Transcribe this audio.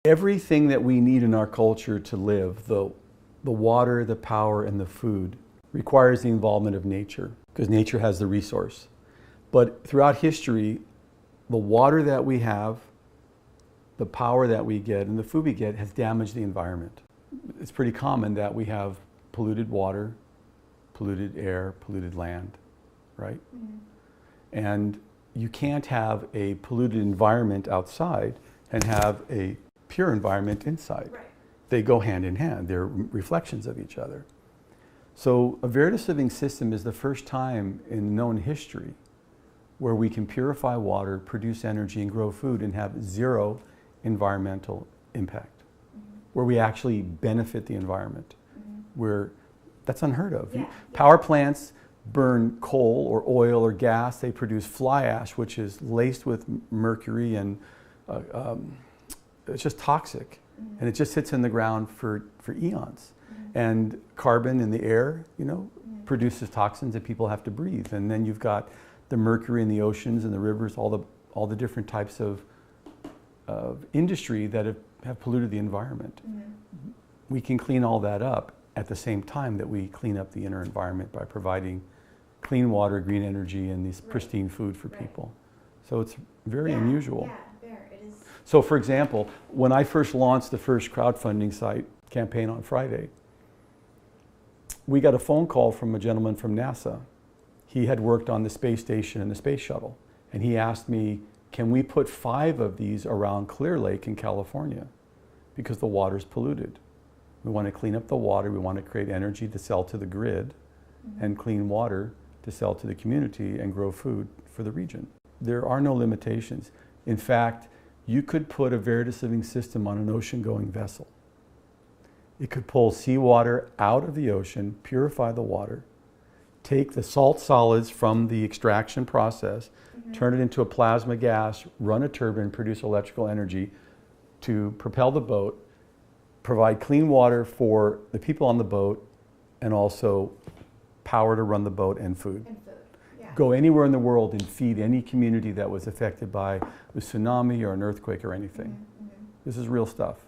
Everything that we need in our culture to live, the water, the power, and the food, requires the involvement of nature, because nature has the resource. But throughout history, the water that we have, the power that we get, and the food we get has damaged the environment. It's pretty common that we have polluted water, polluted air, polluted land, right? Mm-hmm. And you can't have a polluted environment outside and have a pure environment inside. Right. They go hand in hand. They're reflections of each other. So a Viridis living system is the first time in known history where we can purify water, produce energy, and grow food and have zero environmental impact, mm-hmm. where we actually benefit the environment. Mm-hmm. Where that's unheard of. Yeah. Power plants burn coal or oil or gas. They produce fly ash, which is laced with mercury, and it's just toxic. Mm-hmm. And it just sits in the ground for eons. Mm-hmm. And carbon in the air, mm-hmm. produces toxins that people have to breathe. And then you've got the mercury in the oceans and the rivers, all the different types of industry that have polluted the environment. Mm-hmm. We can clean all that up at the same time that we clean up the inner environment by providing clean water, green energy, and this pristine food for people. So it's very unusual. Yeah, it is. So for example, when I first launched the first crowdfunding site campaign on Friday, we got a phone call from a gentleman from NASA. He had worked on the space station and the space shuttle. And he asked me, can we put 5 of these around Clear Lake in California? Because the water's polluted. We want to clean up the water. We want to create energy to sell to the grid, mm-hmm. and clean water to sell to the community and grow food for the region. There are no limitations. In fact, you could put a Viridis living system on an ocean-going vessel. It could pull seawater out of the ocean, purify the water, take the salt solids from the extraction process, mm-hmm. turn it into a plasma gas, run a turbine, produce electrical energy to propel the boat, provide clean water for the people on the boat, and also power to run the boat and food. Yeah. Go anywhere in the world and feed any community that was affected by a tsunami or an earthquake or anything. Mm-hmm. This is real stuff.